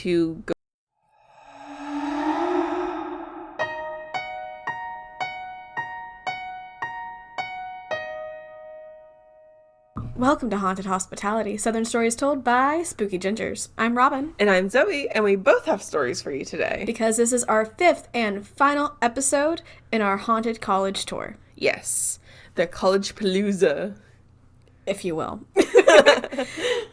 to go. Welcome to Haunted Hospitality, Southern Stories Told by Spooky Gingers. I'm Robin. And I'm Zoey, and we both have stories for you today. Because this is our 5th and final episode in our Haunted College Tour. Yes, the College Palooza. If you will.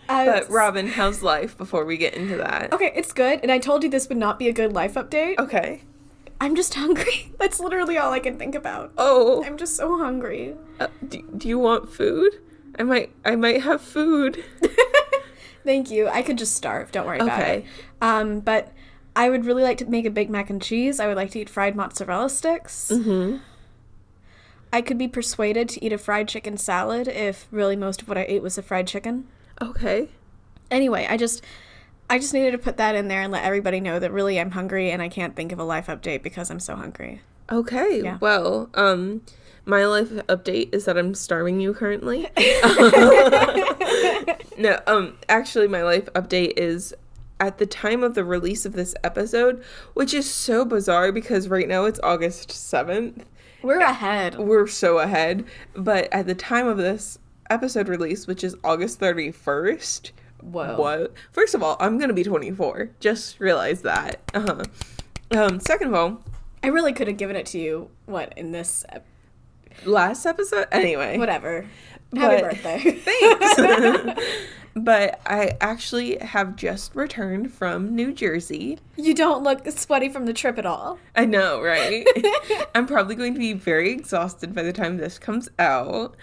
But Robin, how's life before we get into that? Okay, it's good, and I told you this would not be a good life update. Okay. I'm just hungry. That's literally all I can think about. Oh. I'm just so hungry. Do you want food? I might have food. Thank you. I could just starve. Don't worry about it. But I would really like to make a Big Mac and cheese. I would like to eat fried mozzarella sticks. Mm-hmm. I could be persuaded to eat a fried chicken salad if really most of what I ate was a fried chicken. Okay. Anyway, I just needed to put that in there and let everybody know that really I'm hungry and I can't think of a life update because I'm so hungry. Okay. Yeah. Well, my life update is that I'm starving you currently. No, actually my life update is at the time of the release of this episode, which is so bizarre because right now it's August 7th. We're ahead. We're so ahead. But at the time of this episode release, which is August 31st. Whoa. What? First of all, I'm going to be 24. Just realize that. Second of all, I really could have given it to you, in this last episode? Anyway. Whatever. Happy birthday. Thanks. But I actually have just returned from New Jersey. You don't look sweaty from the trip at all. I know, right? I'm probably going to be very exhausted by the time this comes out.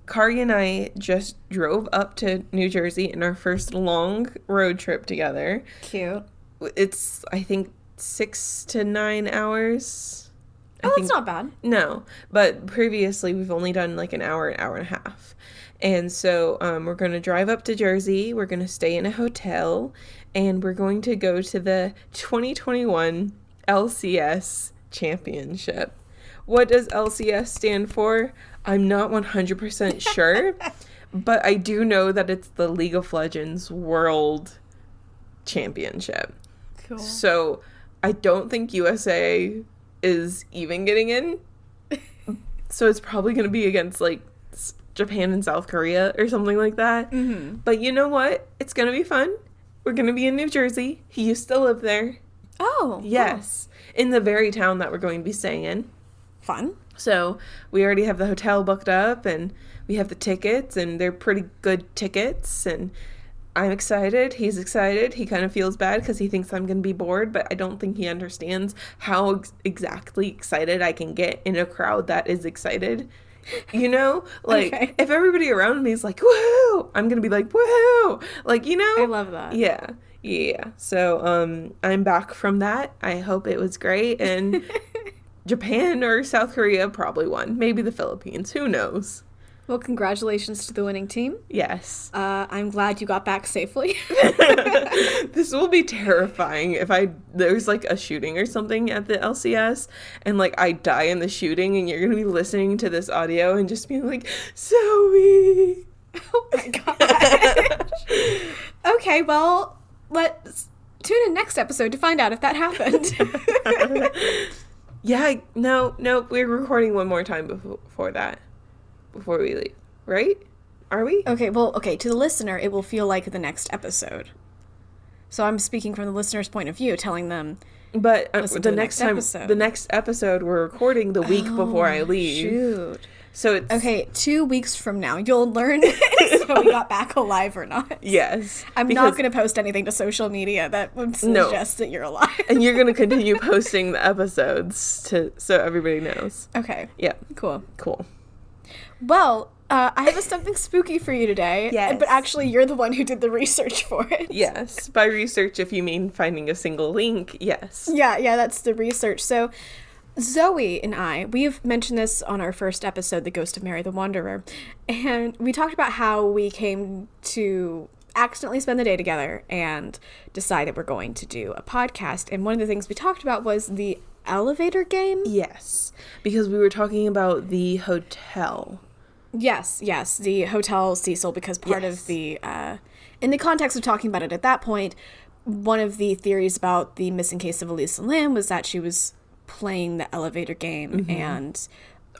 Kari and I just drove up to New Jersey in our first long road trip together. Cute. It's, I think, 6 to 9 hours. That's not bad. No, but previously we've only done like an hour and a half. And so we're going to drive up to Jersey. We're going to stay in a hotel. And we're going to go to the 2021 LCS Championship. What does LCS stand for? I'm not 100% sure. But I do know that it's the League of Legends World Championship. Cool. So I don't think USA is even getting in. So it's probably going to be against like Japan and South Korea or something like that. Mm-hmm. But you know what? It's going to be fun. We're going to be in New Jersey. He used to live there. Oh. Yes. Cool. In the very town that we're going to be staying in. Fun. So we already have the hotel booked up and we have the tickets and they're pretty good tickets and I'm excited. He's excited. He kind of feels bad because he thinks I'm going to be bored, but I don't think he understands how exactly excited I can get in a crowd that is excited. You know? Like, okay. If everybody around me is like, woohoo! I'm going to be like, woohoo! Like, you know? I love that. Yeah. Yeah. So, I'm back from that. I hope it was great. And Japan or South Korea probably won. Maybe the Philippines. Who knows? Well, congratulations to the winning team. Yes. I'm glad you got back safely. This will be terrifying if there's like a shooting or something at the LCS and like I die in the shooting and you're going to be listening to this audio and just being like, Zoey. Oh my gosh. Okay, well, let's tune in next episode to find out if that happened. Yeah, no, we're recording one more time before that. Before we leave, right? Are we? Okay, to the listener, it will feel like the next episode. So I'm speaking from the listener's point of view, telling them. But the next episode we're recording the week before I leave. Shoot. So it's... Okay, 2 weeks from now, you'll learn if we got back alive or not. Yes. I'm not going to post anything to social media that would suggest that you're alive. And you're going to continue posting the episodes so everybody knows. Okay. Yeah. Cool. Well, I have something spooky for you today. Yes. But actually, you're the one who did the research for it. Yes. By research, if you mean finding a single link, yes. Yeah, that's the research. So, Zoey and we've mentioned this on our first episode, The Ghost of Mary the Wanderer, and we talked about how we came to accidentally spend the day together and decide that we're going to do a podcast. And one of the things we talked about was the elevator game. Yes, because we were talking about the hotel. Yes, the Hotel Cecil, because part of the, in the context of talking about it at that point, one of the theories about the missing case of Elisa Lam was that she was playing the elevator game and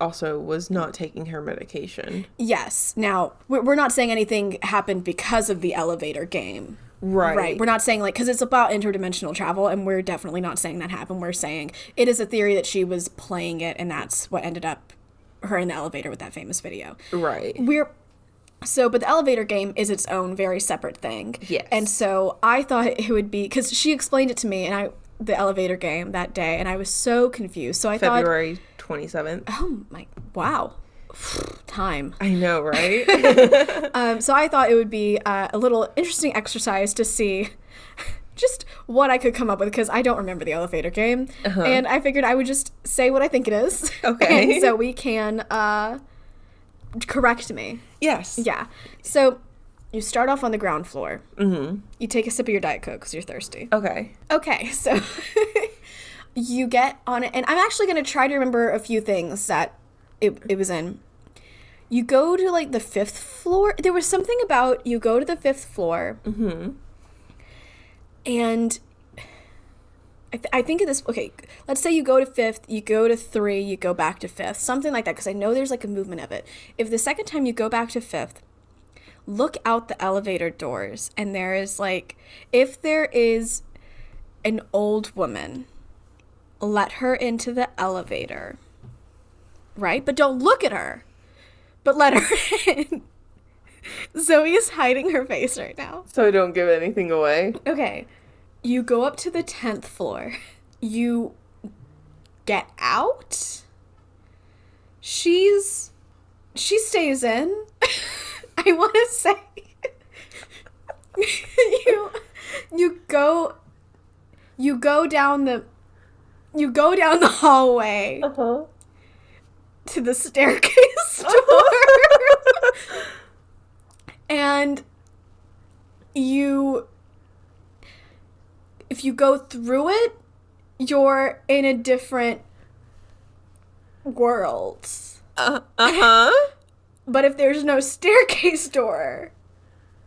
also was not taking her medication. Yes. Now, we're not saying anything happened because of the elevator game. Right. We're not saying, like, because it's about interdimensional travel, and we're definitely not saying that happened. We're saying it is a theory that she was playing it, and that's what ended up her in the elevator with that famous video. Right. But the elevator game is its own very separate thing. Yes. And so I thought it would be, because she explained it to me, and the elevator game that day, and I was so confused. So I thought February 27th. Oh my, wow. Time. I know, right? So I thought it would be a little interesting exercise to see just what I could come up with, because I don't remember the elevator game. And I figured I would just say what I think it is. Okay. And so we can correct me. Yes. Yeah. So you start off on the ground floor. Mm-hmm. You take a sip of your Diet Coke because you're thirsty. Okay. Okay, so you get on it, and I'm actually going to try to remember a few things that it was in. You go to, like, the 5th floor. There was something about you go to the 5th floor. Mm-hmm. And I think of this, okay, let's say you go to 5th, you go to 3, you go back to 5th. Something like that, because I know there's, like, a movement of it. If the second time you go back to 5th, look out the elevator doors, and there is, like, if there is an old woman, let her into the elevator. Right? But don't look at her. But let her in. Zoe is hiding her face right now. So I don't give anything away. Okay. You go up to the 10th floor. You get out. She stays in. I want to say you go down the hallway. Uh-huh. To the staircase door. And if you go through it, you're in a different world. Uh-huh. But if there's no staircase door,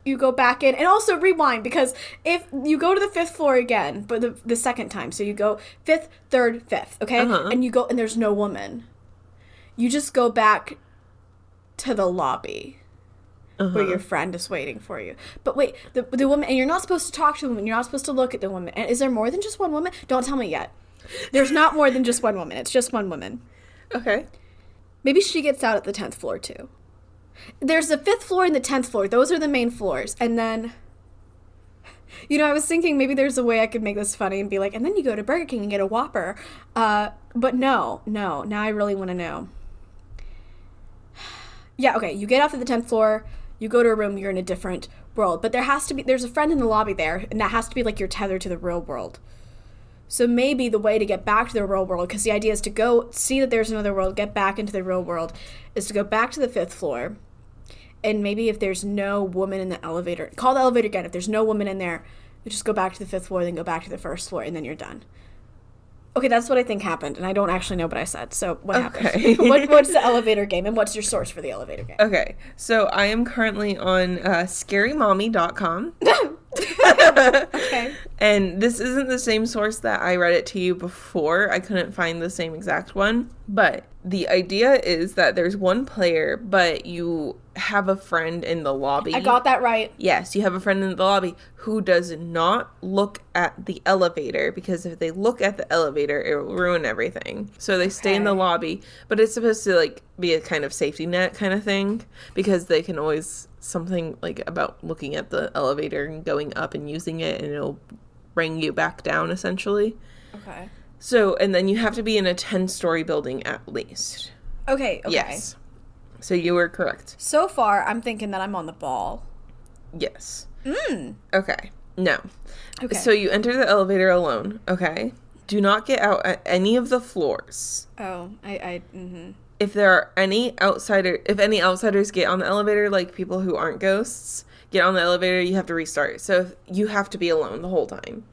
you go back in. And also rewind, because if you go to the 5th floor again, but the second time, so you go 5th, 3rd, 5th, okay? And you go, and there's no woman. You just go back to the lobby where your friend is waiting for you. But wait, the woman, and you're not supposed to talk to the woman. You're not supposed to look at the woman. And is there more than just one woman? Don't tell me yet. There's not more than just one woman. It's just one woman. Okay. Maybe she gets out at the 10th floor, too. There's the 5th floor and the 10th floor. Those are the main floors. And then, I was thinking maybe there's a way I could make this funny and be like, and then you go to Burger King and get a Whopper. But no. Now I really want to know. Yeah, okay, you get off at the 10th floor, you go to a room, you're in a different world. But there's a friend in the lobby there, and that has to be, like, your tether to the real world. So maybe the way to get back to the real world, because the idea is to go see that there's another world, get back into the real world, is to go back to the 5th floor, and maybe if there's no woman in the elevator, call the elevator again. If there's no woman in there, you just go back to the 5th floor, then go back to the 1st floor, and then you're done. Okay, that's what I think happened, and I don't actually know what I said. So what happened? What's the elevator game, and what's your source for the elevator game? Okay, so I am currently on scarymommy.com. Okay. And this isn't the same source that I read it to you before. I couldn't find the same exact one. But the idea is that there's one player, but you have a friend in the lobby. I got that right. Yes, you have a friend in the lobby who does not look at the elevator, because if they look at the elevator, it will ruin everything. So they stay in the lobby, but it's supposed to, like, be a kind of safety net kind of thing, because they can always something like about looking at the elevator and going up and using it, and it'll bring you back down essentially. Okay. So, and then you have to be in a 10-story building at least. Okay. Yes. So you were correct. So far, I'm thinking that I'm on the ball. Yes. Okay. No. Okay. So you enter the elevator alone, okay? Do not get out at any of the floors. Oh, mm-hmm. If there are any outsiders get on the elevator, like people who aren't ghosts, get on the elevator, you have to restart. So you have to be alone the whole time.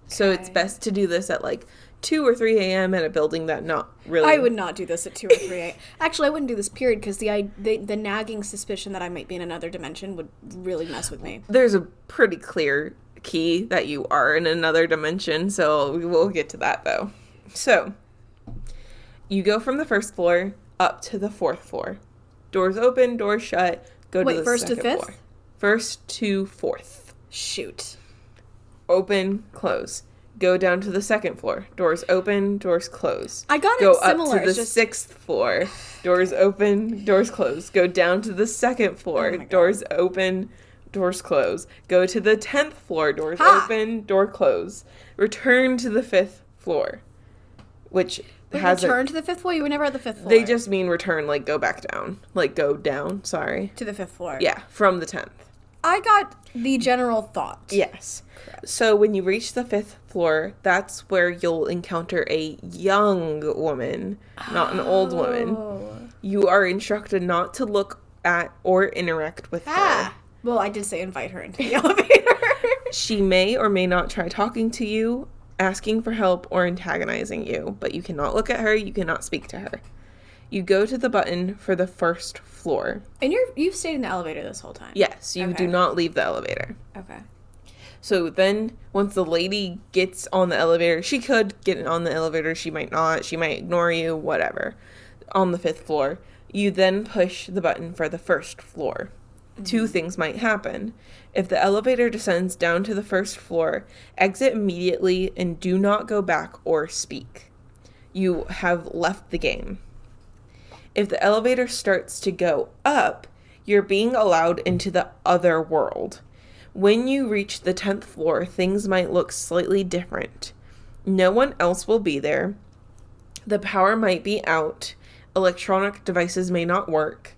So it's best to do this at like 2 or 3 a.m. at a building that not really... I would not do this at 2 or 3 a.m. Actually, I wouldn't do this, period, because the nagging suspicion that I might be in another dimension would really mess with me. There's a pretty clear key that you are in another dimension, so we will get to that, though. So, you go from the first floor up to the 4th floor. Doors open, doors shut, go to the first to 2nd 5th? floor. 1st to 4th. Shoot. Open, close. Go down to the 2nd floor. Doors open, doors close. I got Go it similar. up to the 6th floor. Doors open, doors close. Go down to the 2nd floor. Doors open, doors close. Go to the 10th floor. Doors open, door close. Return to the 5th floor. Which has return to the 5th floor? You were never at the 5th floor. They just mean return, like go back down. Like go down, sorry. To the 5th floor. Yeah, from the 10th. I got the general thought. Yes. So when you reach the 5th floor, that's where you'll encounter a young woman, not an old woman. You are instructed not to look at or interact with her. Well, I did say invite her into the elevator. She may or may not try talking to you, asking for help, or antagonizing you, but you cannot look at her, you cannot speak to her. You go to the button for the 1st floor. And you've stayed in the elevator this whole time? Yes, you do not leave the elevator. Okay. So then, once the lady gets on the elevator, she could get on the elevator, she might not, she might ignore you, whatever, on the 5th floor. You then push the button for the 1st floor. Mm-hmm. 2 things might happen. If the elevator descends down to the 1st floor, exit immediately and do not go back or speak. You have left the game. If the elevator starts to go up, you're being allowed into the other world. When you reach the 10th floor, things might look slightly different. No one else will be there. The power might be out. Electronic devices may not work.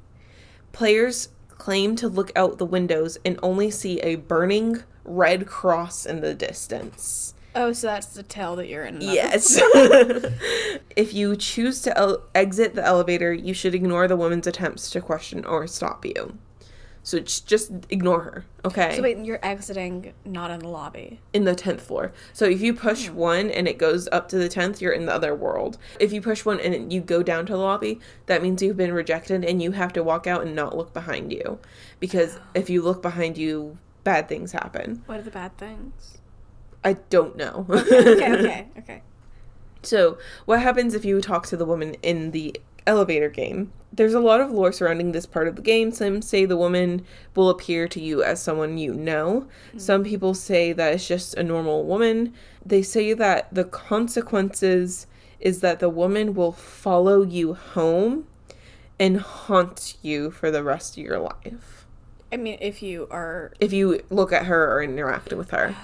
Players claim to look out the windows and only see a burning red cross in the distance. Oh, so that's the tell that you're in another. Yes. If you choose to exit the elevator, you should ignore the woman's attempts to question or stop you. So just ignore her, okay? So wait, you're exiting not in the lobby? In the 10th floor. So if you push 1 and it goes up to the 10th, you're in the other world. If you push 1 and you go down to the lobby, that means you've been rejected and you have to walk out and not look behind you. Because if you look behind you, bad things happen. What are the bad things? I don't know. Okay. So, what happens if you talk to the woman in the elevator game? There's a lot of lore surrounding this part of the game. Some say the woman will appear to you as someone you know. Mm-hmm. Some people say that it's just a normal woman. They say that the consequences is that the woman will follow you home and haunt you for the rest of your life. I mean, if you look at her or interact with her.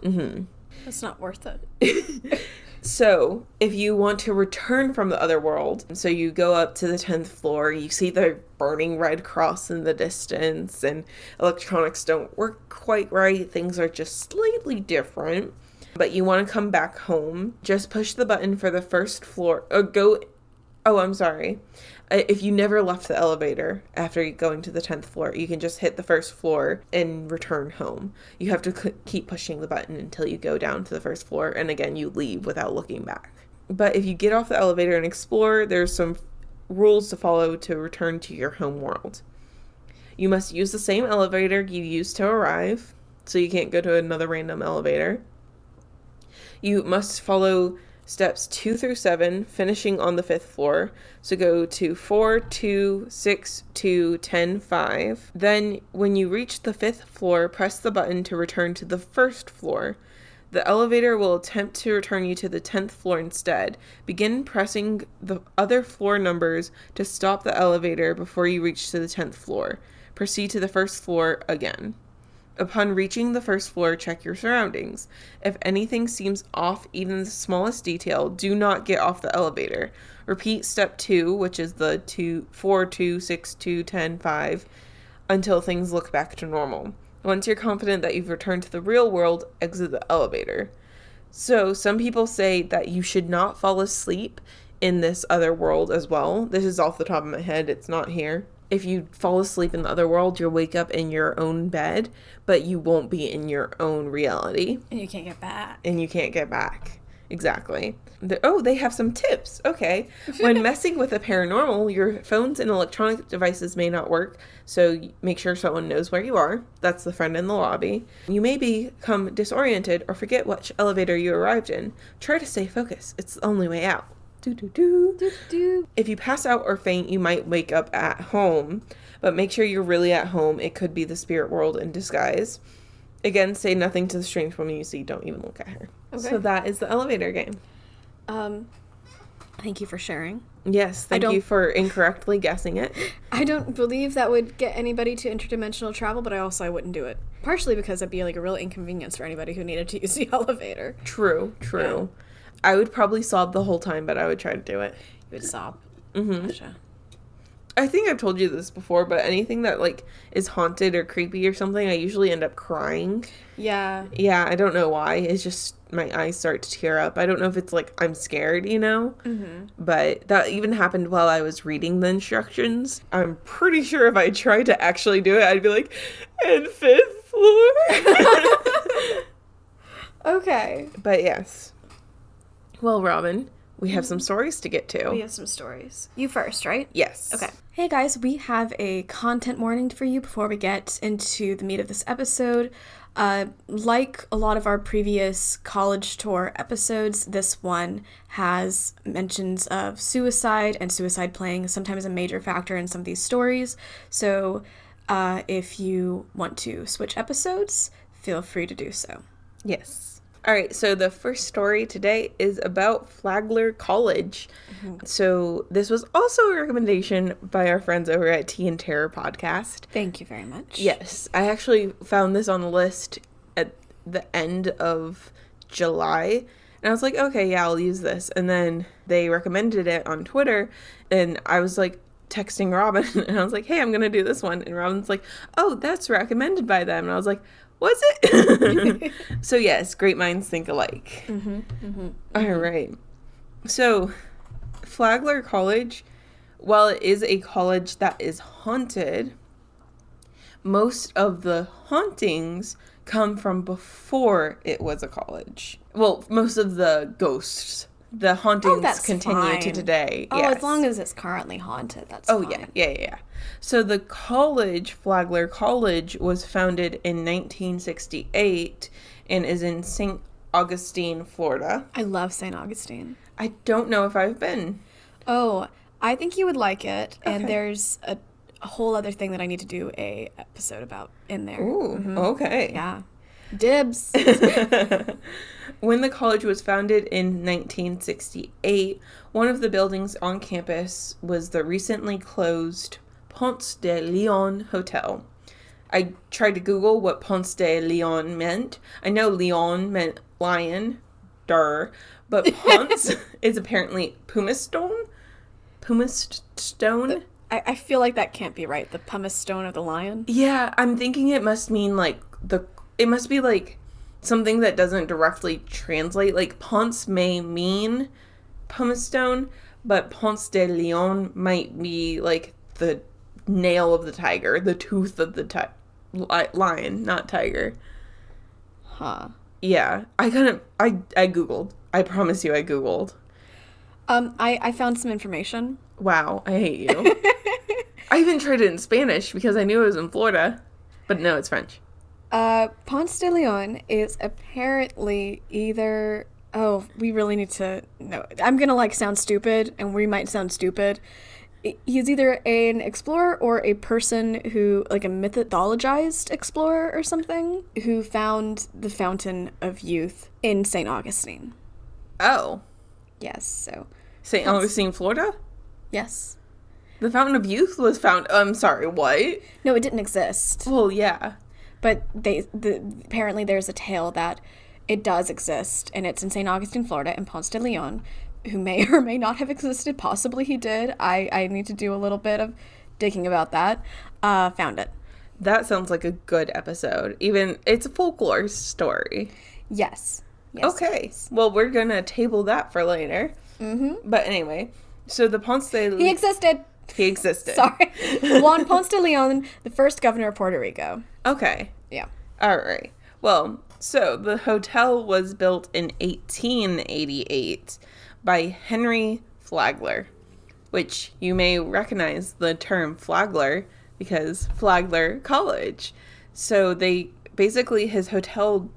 Mm-hmm. That's not worth it. So, if you want to return from the other world, so you go up to the 10th floor, you see the burning red cross in the distance, and electronics don't work quite right, things are just slightly different, but you want to come back home, just push the button for the 1st floor, if you never left the elevator after going to the 10th floor, you can just hit the 1st floor and return home. You have to keep pushing the button until you go down to the 1st floor, and again, you leave without looking back. But if you get off the elevator and explore, there's some rules to follow to return to your home world. You must use the same elevator you used to arrive, so you can't go to another random elevator. You must follow steps 2 through 7, finishing on the 5th floor. So go to 4, 2, 6, 2, 10, 5. Then when you reach the 5th floor, press the button to return to the 1st floor. The elevator will attempt to return you to the 10th floor instead. Begin pressing the other floor numbers to stop the elevator before you reach to the 10th floor. Proceed to the 1st floor again. Upon reaching the 1st floor, check your surroundings. If anything seems off, even the smallest detail, do not get off the elevator. Repeat step 2, which is the 4, 2, 6, 2, 10, 5, until things look back to normal. Once you're confident that you've returned to the real world, exit the elevator. So, some people say that you should not fall asleep in this other world as well. This is off the top of my head, it's not here. If you fall asleep in the other world, you'll wake up in your own bed, but you won't be in your own reality. And you can't get back. exactly. They have some tips. Okay. When messing with the paranormal, your phones and electronic devices may not work, so make sure someone knows where you are. That's the friend in the lobby. You may become disoriented or forget which elevator you arrived in. Try to stay focused. It's the only way out. If you pass out or faint, you might wake up at home, but make sure you're really at home. It could be the spirit world in disguise. Again, say nothing to the strange woman you see. Don't even look at her. Okay. So that is the elevator game. Thank you for sharing. Yes, thank you for incorrectly guessing it. I don't believe that would get anybody to interdimensional travel, but I wouldn't do it. Partially because it'd be like a real inconvenience for anybody who needed to use the elevator. True. Yeah. I would probably sob the whole time, but I would try to do it. You would sob? Mm-hmm. Gotcha. I think I've told you this before, but anything that, like, is haunted or creepy or something, I usually end up crying. Yeah. Yeah, I don't know why. It's just my eyes start to tear up. I don't know if it's, like, I'm scared, you know? Mm-hmm. But that even happened while I was reading the instructions. I'm pretty sure if I tried to actually do it, I'd be like, and 5th floor. Okay. But yes. Well, Robin, we have some stories to get to. We have some stories. You first, right? Yes. Okay. Hey guys, we have a content warning for you before we get into the meat of this episode. Like a lot of our previous college tour episodes, this one has mentions of suicide and suicide playing sometimes a major factor in some of these stories. So if you want to switch episodes, feel free to do so. Yes. All right, so the first story today is about Flagler College. Mm-hmm. So this was also a recommendation by our friends over at Tea and Terror podcast. Thank you very much. Yes, I actually found this on the list at the end of July, and I was like, okay, yeah, I'll use this. And then they recommended it on Twitter, and I was like texting Robin, and I was like, hey, I'm going to do this one. And Robin's like, oh, that's recommended by them. And I was like, was it? So yes, great minds think alike. Mm-hmm, mm-hmm. All right. So Flagler College, while it is a college that is haunted, most of the hauntings come from before it was a college. Well, most of the ghosts. The hauntings continue to today. Oh, yes. As long as it's currently haunted, that's fine. Oh, yeah. So the college, Flagler College, was founded in 1968 and is in St. Augustine, Florida. I love St. Augustine. I don't know if I've been. Oh, I think you would like it. Okay. And there's a whole other thing that I need to do a episode about in there. Ooh, okay. Yeah. Dibs. When the college was founded in 1968, one of the buildings on campus was the recently closed Ponce de Leon Hotel. I tried to Google what Ponce de Leon meant. I know Leon meant lion, but Ponce is apparently pumice stone. I feel like that can't be right. The pumice stone of the lion? Yeah, I'm thinking it must mean it must be like something that doesn't directly translate. Like Ponce may mean pumice stone, but Ponce de Leon might be like the nail of the tiger, the tooth of the lion, not tiger. Huh. Yeah, I Googled. I promise you I Googled. I found some information. Wow, I hate you. I even tried it in Spanish because I knew it was in Florida, but no, it's French. Ponce de Leon is apparently either... Oh, we really need to... No, I'm gonna, sound stupid, and we might sound stupid. He's either an explorer or a person who, a mythologized explorer or something, who found the Fountain of Youth in St. Augustine. Oh. Yes, so... St. Augustine, Florida? Yes. The Fountain of Youth was found... I'm sorry, what? No, it didn't exist. Well, yeah. But apparently there's a tale that it does exist, and it's in St. Augustine, Florida, and Ponce de Leon, who may or may not have existed. Possibly he did. I need to do a little bit of digging about that. Found it. That sounds like a good episode. Even, it's a folklore story. Yes. Okay. Yes. Well, we're going to table that for later. Mm-hmm. But anyway, so the Ponce de Leon... He existed. Sorry. Juan Ponce de Leon, the first governor of Puerto Rico. Okay. Yeah. All right. Well, So the hotel was built in 1888 by Henry Flagler, which you may recognize the term Flagler because Flagler College. So basically his hotel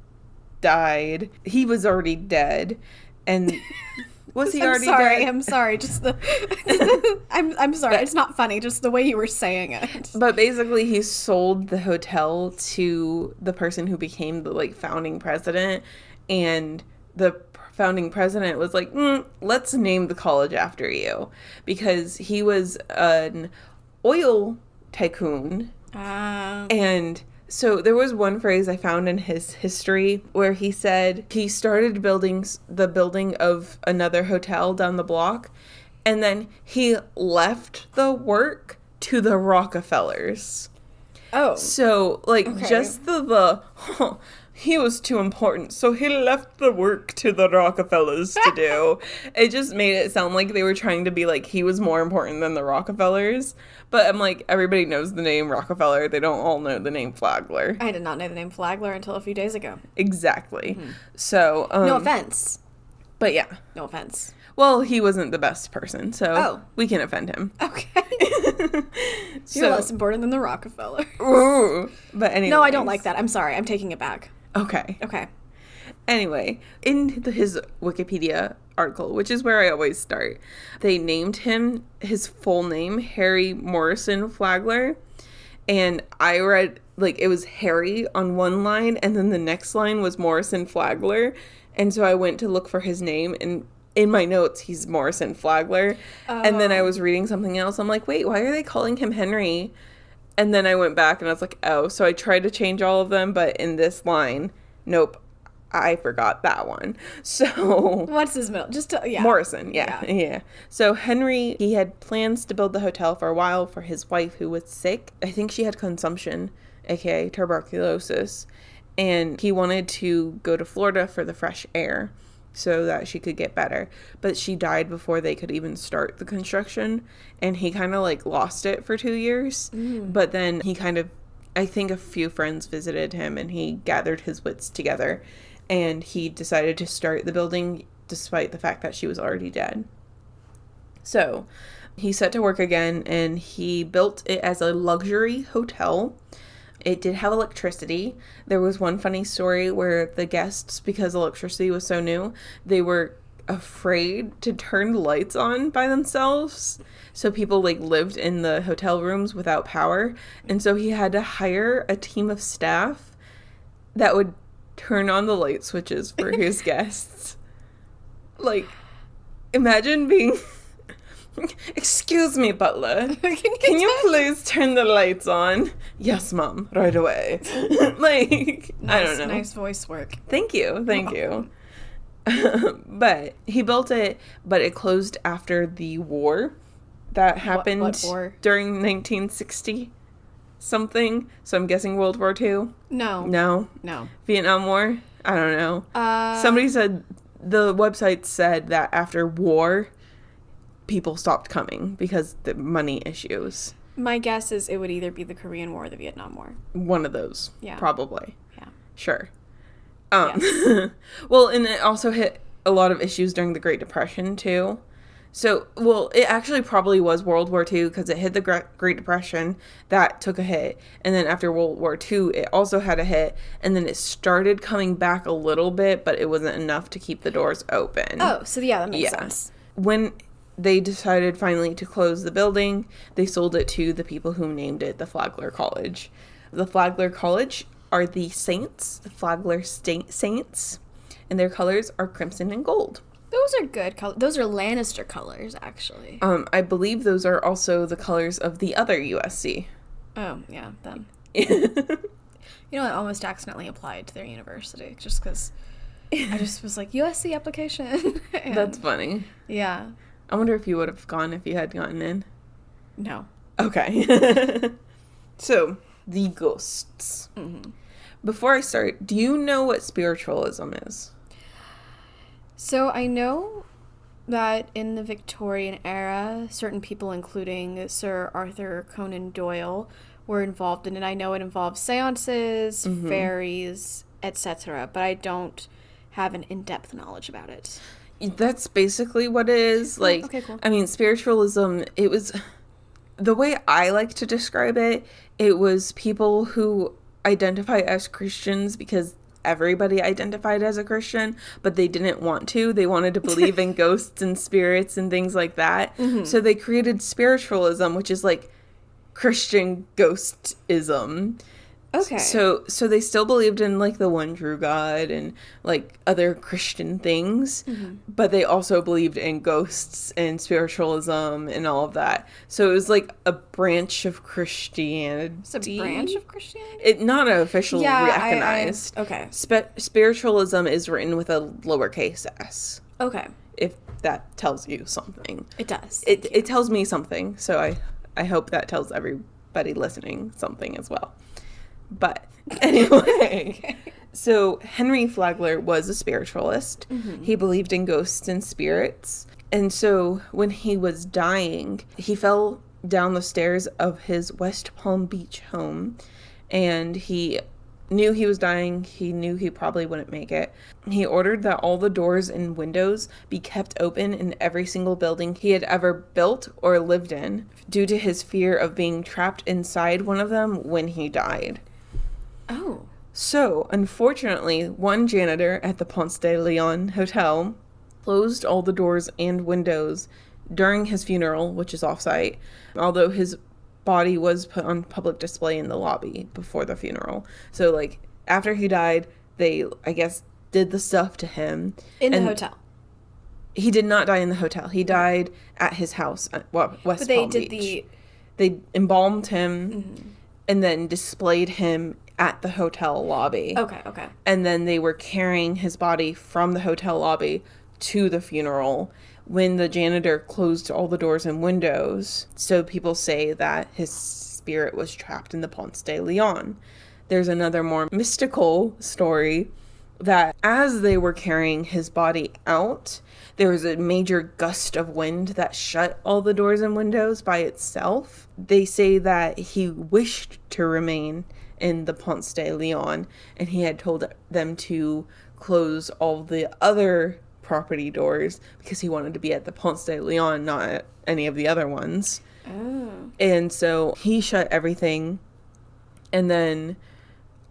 died. He was already dead. And was he already dead? I'm sorry. Just I'm sorry. It's not funny. Just the way you were saying it. But basically, he sold the hotel to the person who became the founding president, and the founding president was like, "Let's name the college after you," because he was an oil tycoon, and. So there was one phrase I found in his history where he said he started the building of another hotel down the block, and then he left the work to the Rockefellers. Oh. So, just he was too important, so he left the work to the Rockefellers to do. It just made it sound like they were trying to be he was more important than the Rockefellers. But I'm everybody knows the name Rockefeller. They don't all know the name Flagler. I did not know the name Flagler until a few days ago. Exactly. Mm-hmm. So, no offense. But yeah. No offense. Well, he wasn't the best person, so we can offend him. Okay. You're less important than the Rockefeller. Ooh. But anyway. No, I don't like that. I'm sorry. I'm taking it back. Okay. Okay. Anyway, in his Wikipedia article, which is where I always start, they named him his full name, Harry Morrison Flagler. And I read, it was Harry on one line, and then the next line was Morrison Flagler. And so I went to look for his name, and in my notes, he's Morrison Flagler. Oh. And then I was reading something else. I'm like, wait, why are they calling him Henry? And then I went back, and I was like, oh. So I tried to change all of them, but in this line, nope. I forgot that one. So what's his middle? Morrison, yeah. So Henry, he had plans to build the hotel for a while for his wife who was sick. I think she had consumption, aka tuberculosis, and he wanted to go to Florida for the fresh air so that she could get better. But she died before they could even start the construction, and he kind of lost it for 2 years. But then he I think a few friends visited him, and he gathered his wits together. And he decided to start the building despite the fact that she was already dead. So he set to work again, and he built it as a luxury hotel. It did have electricity. There was one funny story where the guests, because electricity was so new, they were afraid to turn the lights on by themselves. So people lived in the hotel rooms without power. And so he had to hire a team of staff that would turn on the light switches for his guests. Imagine being... Excuse me, butler. Can you please turn the lights on? Yes, Mom. Right away. I don't know. Nice voice work. Thank you. But he built it, but it closed after the war that happened what war? During 1960 something. So I'm guessing World War II. No. Vietnam War. I don't know. Somebody said, the website said that after war, people stopped coming because the money issues. My guess is it would either be the Korean War or the Vietnam War. One of those. Yeah. Probably. Yeah. Sure. Yes. Well, and it also hit a lot of issues during the Great Depression, too. So, it actually probably was World War II because it hit the Great Depression. That took a hit. And then after World War II, it also had a hit. And then it started coming back a little bit, but it wasn't enough to keep the doors open. Oh, so that makes sense. When they decided finally to close the building, they sold it to the people who named it the Flagler College. The Flagler College are the Saints, the Flagler Saints, and their colors are crimson and gold. Those are good colors. Those are Lannister colors, actually. I believe those are also the colors of the other USC. Oh, yeah, them. I almost accidentally applied to their university just because I just was like, USC application. That's funny. Yeah. I wonder if you would have gone if you had gotten in. No. Okay. So, the ghosts. Mm-hmm. Before I start, do you know what spiritualism is? So I know that in the Victorian era, certain people, including Sir Arthur Conan Doyle, were involved in it. I know it involves seances, fairies, etc., but I don't have an in-depth knowledge about it. That's basically what it is. Like, okay, cool. I mean, spiritualism, it was, the way I like to describe it, it was people who identify as Christians because everybody identified as a Christian, but they didn't want to. They wanted to believe in ghosts and spirits and things like that. Mm-hmm. So they created spiritualism, which is like Christian ghostism. Okay. So they still believed in like the one true God and like other Christian things, but they also believed in ghosts and spiritualism and all of that. So it was like a branch of Christianity. It's a branch of Christianity? It not officially recognized. Okay. Spiritualism is written with a lowercase s. Okay. If that tells you something. It does. It tells me something. So I hope that tells everybody listening something as well. But anyway, okay. So Henry Flagler was a spiritualist. Mm-hmm. He believed in ghosts and spirits. And so when he was dying, he fell down the stairs of his West Palm Beach home, and he knew he was dying. He knew he probably wouldn't make it. He ordered that all the doors and windows be kept open in every single building he had ever built or lived in, due to his fear of being trapped inside one of them when he died. Oh. So, unfortunately, one janitor at the Ponce de Leon Hotel closed all the doors and windows during his funeral, which is off-site, although his body was put on public display in the lobby before the funeral. So, like, after he died, they, I guess, did the stuff to him. In the hotel? He did not die in the hotel. He died at his house at West Palm Beach. They embalmed him and then displayed him at the hotel lobby. Okay. And then they were carrying his body from the hotel lobby to the funeral when the janitor closed all the doors and windows. So people say that his spirit was trapped in the Ponce de Leon. There's another more mystical story that as they were carrying his body out, there was a major gust of wind that shut all the doors and windows by itself. They say that he wished to remain in the Ponce de Leon, and he had told them to close all the other property doors because he wanted to be at the Ponce de Leon, not at any of the other ones. Oh. And so he shut everything, and then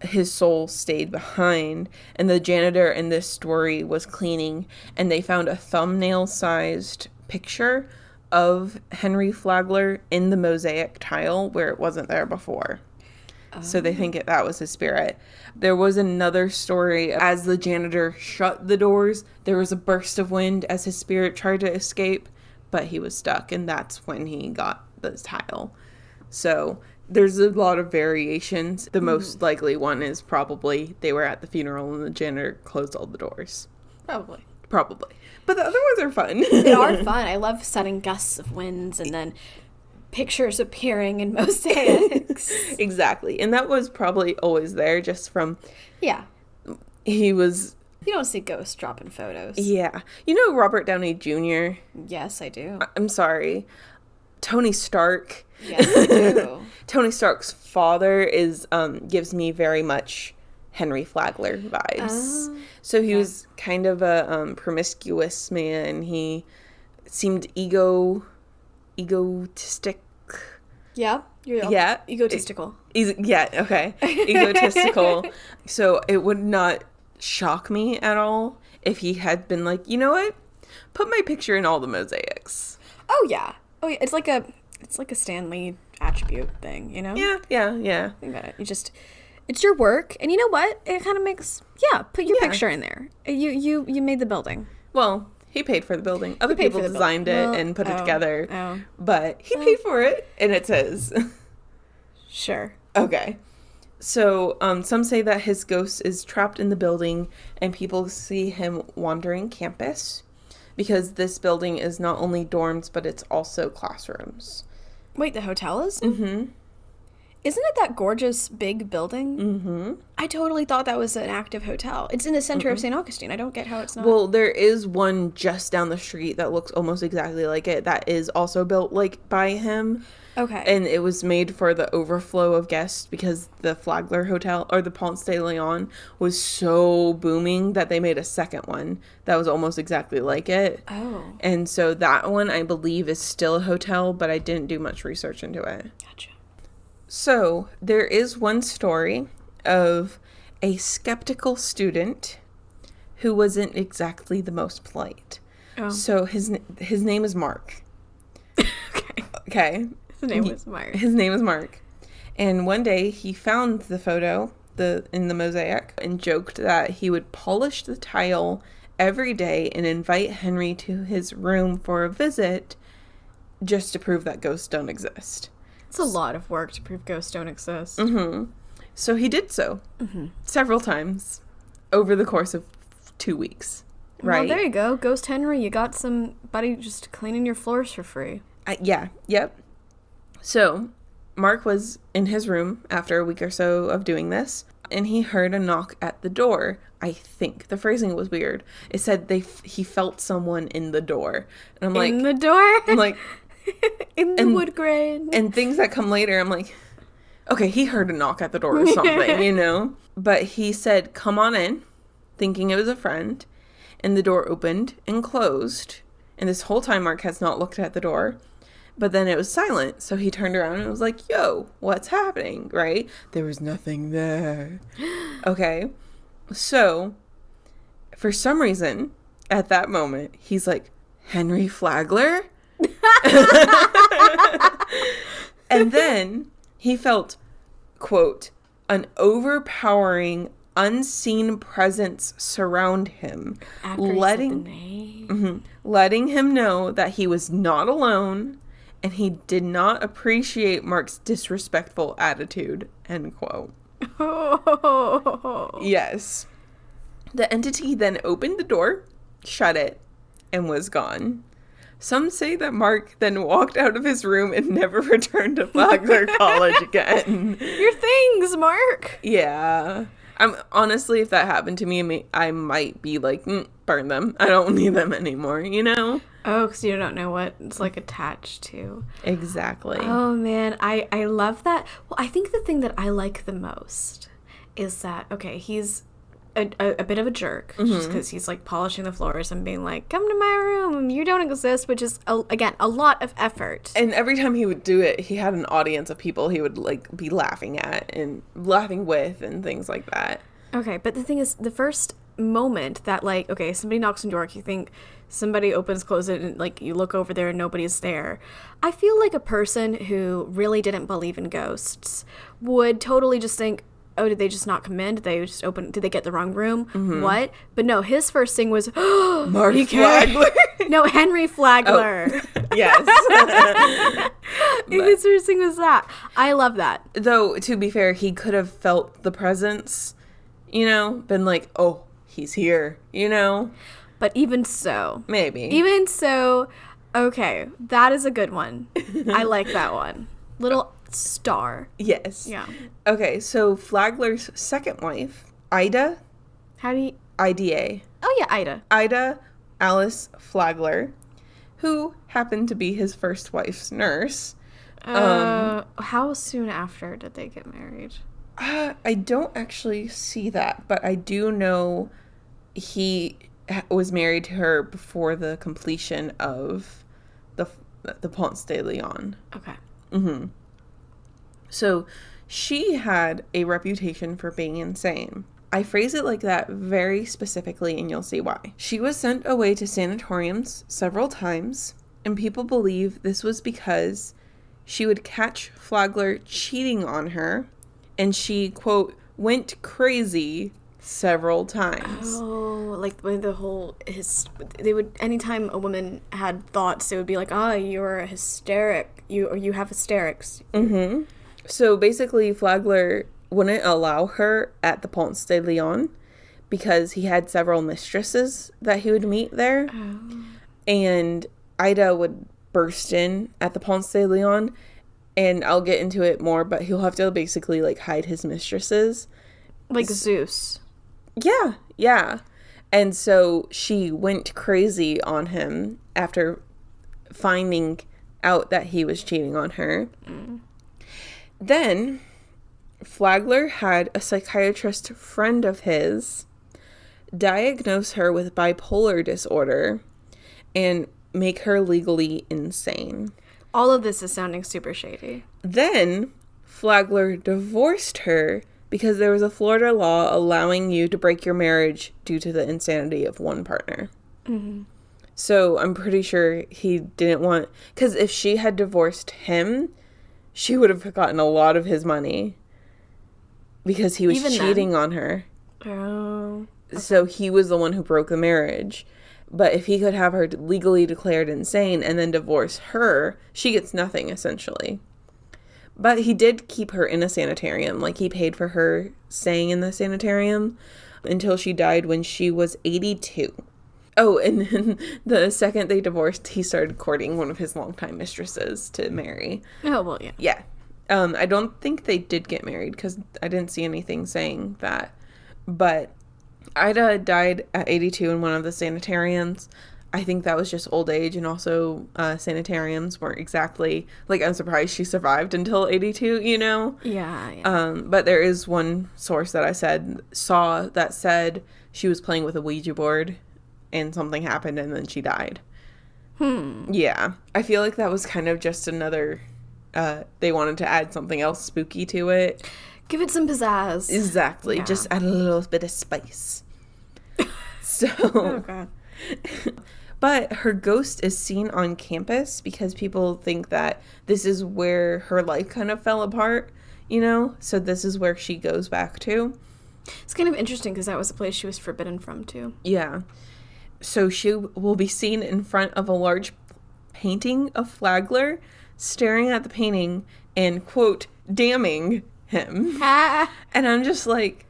his soul stayed behind, and the janitor in this story was cleaning, and they found a thumbnail-sized picture of Henry Flagler in the mosaic tile where it wasn't there before. So they think that was his spirit. There was another story. As the janitor shut the doors, there was a burst of wind as his spirit tried to escape, but he was stuck, and that's when he got the tile. So there's a lot of variations. The most likely one is probably they were at the funeral and the janitor closed all the doors. Probably. But the other ones are fun. They are fun. I love sudden gusts of winds and then pictures appearing in mosaics. Exactly. And that was probably always there just from... Yeah. He was... You don't see ghosts dropping photos. Yeah. You know Robert Downey Jr.? Yes, I do. I'm sorry. Tony Stark. Yes, I do. Tony Stark's father is gives me very much Henry Flagler vibes. So he was kind of a promiscuous man. He seemed egotistic. Yeah. Yeah. Egotistical. Egotistical. So it would not shock me at all if he had been like, you know what? Put my picture in all the mosaics. Oh yeah. It's like a Stanley attribute thing, you know? Yeah. Think about it. It's your work, and you know what? It kind of makes put your picture in there. You made the building. Well, he paid for the building. Other people designed it and put it together. But he paid for it, and it says. Sure. Okay. So, some say that his ghost is trapped in the building, and people see him wandering campus, because this building is not only dorms, but it's also classrooms. Wait, the hotel is? Mm-hmm. Isn't it that gorgeous big building? Mm-hmm. I totally thought that was an active hotel. It's in the center of St. Augustine. I don't get how it's not. Well, there is one just down the street that looks almost exactly like it that is also built like by him. Okay. And it was made for the overflow of guests because the Flagler Hotel, or the Ponce de Leon, was so booming that they made a second one that was almost exactly like it. Oh. And so that one, I believe, is still a hotel, but I didn't do much research into it. Gotcha. So there is one story of a skeptical student who wasn't exactly the most polite. Oh. So his name is Mark. Okay. His name was Mark. His name is Mark. And one day he found the photo in the mosaic and joked that he would polish the tile every day and invite Henry to his room for a visit just to prove that ghosts don't exist. It's a lot of work to prove ghosts don't exist. Mm-hmm. So he did so several times over the course of 2 weeks. Right? Well, there you go. Ghost Henry, you got somebody just cleaning your floors for free. Yep. So Mark was in his room after a week or so of doing this, and he heard a knock at the door. I think the phrasing was weird. It said he felt someone in the door, and I'm like, in the door. I'm like, in the wood grain. And things that come later, I'm like, okay, he heard a knock at the door or something, you know. But he said, "Come on in," thinking it was a friend, and the door opened and closed. And this whole time, Mark has not looked at the door. But then it was silent, so he turned around and was like, "Yo, what's happening?" Right? There was nothing there. Okay. So, for some reason, at that moment, he's like, "Henry Flagler?" And then he felt, quote, "an overpowering, unseen presence surround him," letting him know that he was not alone. And he did not appreciate Mark's disrespectful attitude, end quote. Oh. Yes. The entity then opened the door, shut it, and was gone. Some say that Mark then walked out of his room and never returned to Flagler College again. Your things, Mark. Yeah. Honestly, if that happened to me, I might be like, burn them. I don't need them anymore, you know? Oh, because you don't know what it's like attached to. Exactly. Oh, man. I love that. Well, I think the thing that I like the most is that, okay, he's a bit of a jerk just because he's like polishing the floors and being like, "Come to my room, you don't exist," which is, again, a lot of effort. And every time he would do it, he had an audience of people he would like be laughing at and laughing with and things like that. Okay, but the thing is, the first moment that, like, okay, somebody knocks on your door, you think somebody opens, closes it, and like you look over there and nobody's there. I feel like a person who really didn't believe in ghosts would totally just think, "Oh, did they just not come in? Did they just open? Did they get the wrong room? What?" But no, his first thing was, Mark Flagler. No, Henry Flagler. Oh. Yes. His first thing was that. I love that. Though, to be fair, he could have felt the presence, you know, been like, "Oh, he's here," you know? But even so. Maybe. Even so, okay, that is a good one. I like that one. Little star. Yes. Yeah. Okay, so Flagler's second wife, Ida. How do you... IDA. Oh, yeah, Ida. Ida Alice Flagler, who happened to be his first wife's nurse. How soon after did they get married? I don't actually see that, but I do know he was married to her before the completion of the Ponce de Leon. Okay. Mm-hmm. So she had a reputation for being insane. I phrase it like that very specifically, and you'll see why. She was sent away to sanatoriums several times, and people believe this was because she would catch Flagler cheating on her, and she, quote, went crazy several times. Oh, like when they would, anytime a woman had thoughts, they would be like, "You're a hysteric, you have hysterics." Mm-hmm. So basically, Flagler wouldn't allow her at the Ponce de Leon because he had several mistresses that he would meet there. Oh. And Ida would burst in at the Ponce de Leon, and I'll get into it more, but he'll have to basically like hide his mistresses. Like Zeus. Yeah. And so she went crazy on him after finding out that he was cheating on her. Then Flagler had a psychiatrist friend of his diagnose her with bipolar disorder and make her legally insane. All of this is sounding super shady. Then Flagler divorced her because there was a Florida law allowing you to break your marriage due to the insanity of one partner. So I'm pretty sure he didn't want... Because if she had divorced him, she would have gotten a lot of his money. Because he was Even cheating then? on her. Oh. So he was the one who broke the marriage. But if he could have her legally declared insane and then divorce her, she gets nothing, essentially. But he did keep her in a sanitarium. Like, he paid for her staying in the sanitarium until she died when she was 82. Oh, and then the second they divorced, he started courting one of his longtime mistresses to marry. Oh, well, yeah. Yeah. I don't think they did get married because I didn't see anything saying that. But Ida died at 82 in one of the sanitariums. I think that was just old age, and also sanitariums weren't exactly... Like, I'm surprised she survived until 82, you know? Yeah. But there is one source that I saw that said she was playing with a Ouija board and something happened and then she died. Yeah. I feel like that was kind of just another... they wanted to add something else spooky to it. Give it some pizzazz. Exactly. Yeah. Just add a little bit of spice. So... Oh, God. But her ghost is seen on campus because people think that this is where her life kind of fell apart, you know? So this is where she goes back to. It's kind of interesting because that was the place she was forbidden from, too. Yeah. So she will be seen in front of a large painting of Flagler, staring at the painting and, quote, damning him. And I'm just like,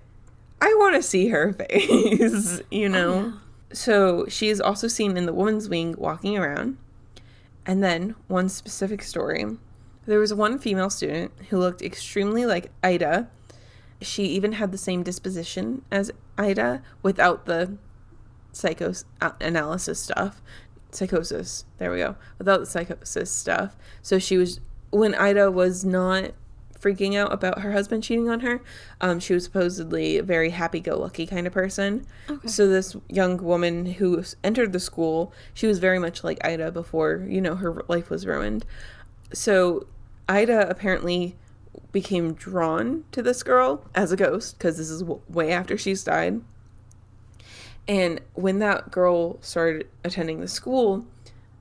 I want to see her face, you know? Oh, yeah. So she is also seen in the woman's wing walking around. And then one specific story. There was one female student who looked extremely like Ida. She even had the same disposition as Ida without the psychoanalysis stuff. Psychosis. There we go. Without the psychosis stuff. So she was, when Ida was not freaking out about her husband cheating on her, she was supposedly a very happy-go-lucky kind of person. Okay. So this young woman who entered the school, she was very much like Ida before, you know, her life was ruined. So Ida apparently became drawn to this girl as a ghost, because this is way after she's died. And when that girl started attending the school,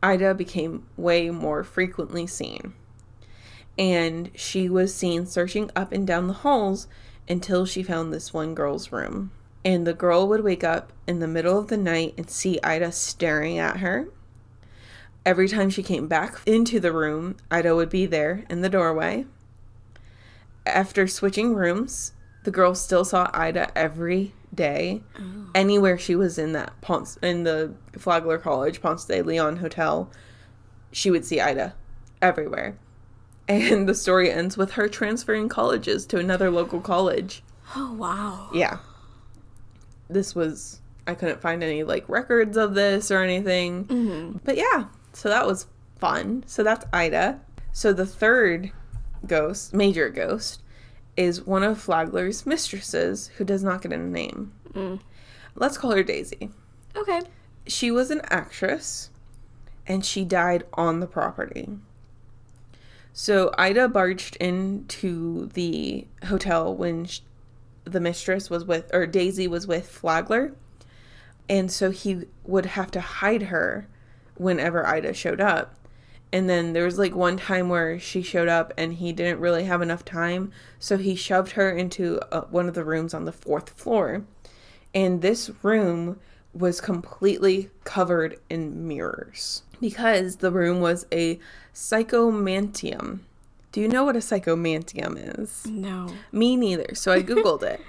Ida became way more frequently seen. And she was seen searching up and down the halls until she found this one girl's room. And the girl would wake up in the middle of the night and see Ida staring at her. Every time she came back into the room, Ida would be there in the doorway. After switching rooms, the girl still saw Ida every day. Oh. Anywhere she was in that in the Flagler College, Ponce de Leon Hotel, she would see Ida everywhere. And the story ends with her transferring colleges to another local college. Oh, wow. Yeah. This was... I couldn't find any, like, records of this or anything. Mm-hmm. But yeah, so that was fun. So that's Ida. So the third ghost, major ghost, is one of Flagler's mistresses who does not get a name. Let's call her Daisy. Okay. She was an actress, and she died on the property. So Ida barged into the hotel when the mistress was with, or Daisy was with Flagler. And so he would have to hide her whenever Ida showed up. And then there was like one time where she showed up and he didn't really have enough time. So he shoved her into one of the rooms on the 4th floor. And this room was completely covered in mirrors because the room was a psychomantium. Do you know what a psychomantium is? No. Me neither. So I Googled it.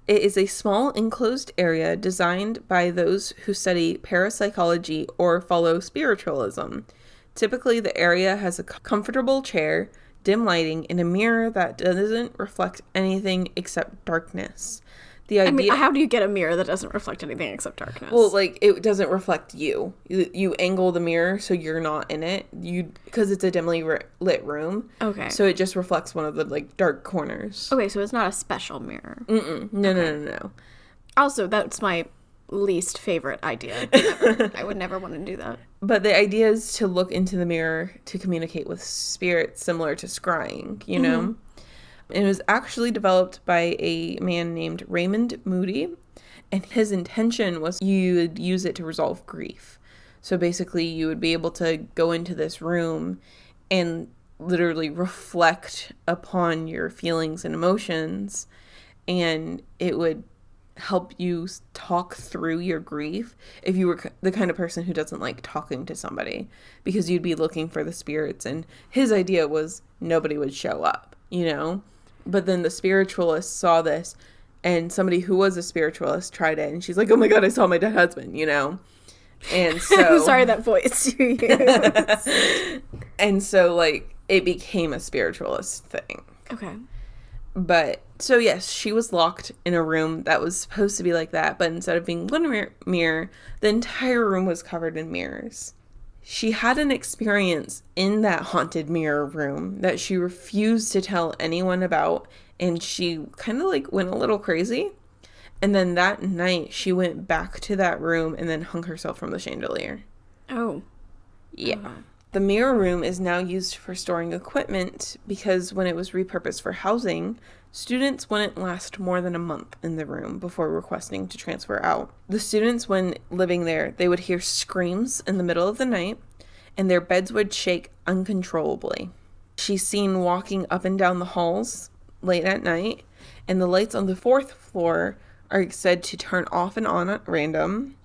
It is a small enclosed area designed by those who study parapsychology or follow spiritualism. Typically, the area has a comfortable chair, dim lighting, and a mirror that doesn't reflect anything except darkness. The idea... I mean, how do you get a mirror that doesn't reflect anything except darkness? Well, like, it doesn't reflect you. You angle the mirror so you're not in it. Because it's a dimly lit room. Okay. So it just reflects one of the, like, dark corners. Okay, so it's not a special mirror. No. Also, that's my least favorite idea ever. I would never want to do that. But the idea is to look into the mirror to communicate with spirits, similar to scrying, you know? It was actually developed by a man named Raymond Moody, and his intention was you would use it to resolve grief. So basically, you would be able to go into this room and literally reflect upon your feelings and emotions, and it would help you talk through your grief if you were the kind of person who doesn't like talking to somebody, because you'd be looking for the spirits, and his idea was nobody would show up, you know? But then the spiritualist saw this, and somebody who was a spiritualist tried it, and she's like, oh my God, I saw my dead husband, you know? And so... I'm sorry, that voice you use. And so, like, it became a spiritualist thing. Okay. But, so yes, she was locked in a room that was supposed to be like that, but instead of being one mirror, the entire room was covered in mirrors. She had an experience in that haunted mirror room that she refused to tell anyone about, and she kind of like went a little crazy. And then that night, she went back to that room and then hung herself from the chandelier. Oh. Yeah. The mirror room is now used for storing equipment because when it was repurposed for housing, students wouldn't last more than a month in the room before requesting to transfer out. The students, when living there, they would hear screams in the middle of the night, and their beds would shake uncontrollably. She's seen walking up and down the halls late at night, and the lights on the 4th floor are said to turn off and on at random.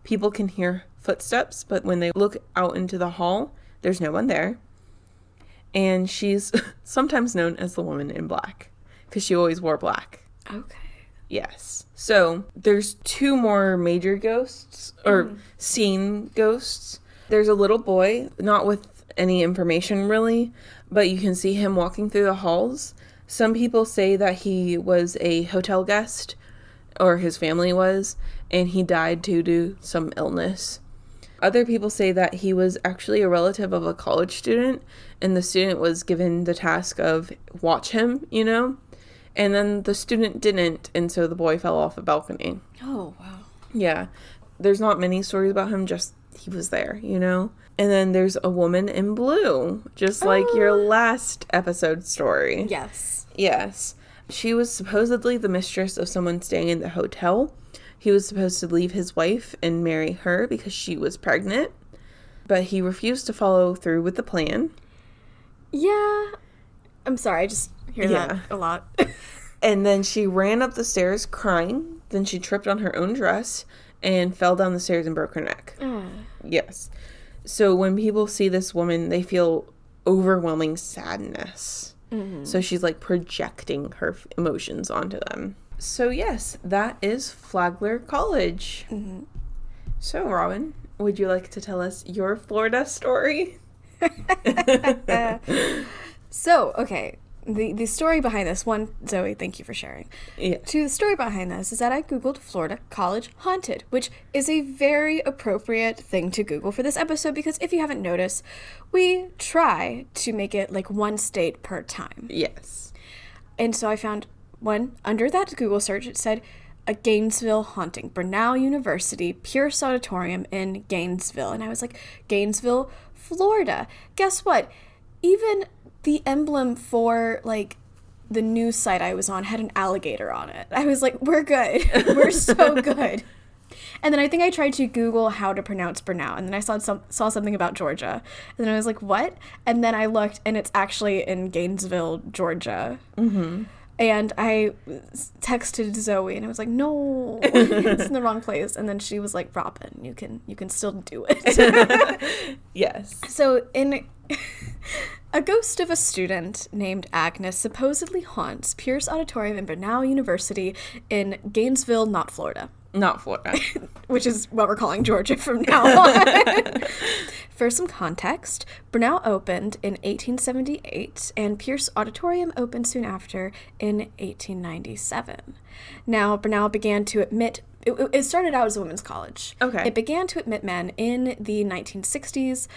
People can hear footsteps, but when they look out into the hall, there's no one there. And she's sometimes known as the woman in black, because she always wore black. Okay. Yes. So there's 2 more major ghosts, or seen ghosts. There's a little boy, not with any information really, but you can see him walking through the halls. Some people say that he was a hotel guest, or his family was, and he died due to some illness. Other people say that he was actually a relative of a college student, and the student was given the task of watch him, you know? And then the student didn't, and so the boy fell off a balcony. Oh, wow. Yeah. There's not many stories about him, just he was there, you know? And then there's a woman in blue, just like your last episode story. Yes. Yes. She was supposedly the mistress of someone staying in the hotel. He was supposed to leave his wife and marry her because she was pregnant, but he refused to follow through with the plan. Yeah. I'm sorry, I just hear that a lot. And then she ran up the stairs crying. Then she tripped on her own dress and fell down the stairs and broke her neck. Yes. So when people see this woman, they feel overwhelming sadness. So she's like projecting her emotions onto them. So yes, that is Flagler College. So Robin, would you like to tell us your Florida story? So, okay, the story behind this, one, Zoe, thank you for sharing. Yeah. The story behind this is that I Googled Florida College Haunted, which is a very appropriate thing to Google for this episode because if you haven't noticed, we try to make it like one state per time. Yes. And so I found one under that Google search. It said a Gainesville haunting, Brenau University, Pierce Auditorium in Gainesville. And I was like, Gainesville, Florida. Guess what? Even the emblem for like the news site I was on had an alligator on it. I was like, we're good. We're so good. And then I think I tried to Google how to pronounce Brenau, and then I saw something about Georgia. And then I was like, what? And then I looked, and it's actually in Gainesville, Georgia. And I texted Zoe, and I was like, no, it's in the wrong place. And then she was like, Robin, you can still do it. Yes. So a ghost of a student named Agnes supposedly haunts Pierce Auditorium in Brenau University in Gainesville, not Florida. Not Florida. which is what we're calling Georgia from now on. For some context, Brenau opened in 1878, and Pierce Auditorium opened soon after in 1897. Now, Brenau began to admit, it started out as a women's college. Okay. It began to admit men in the 1960s,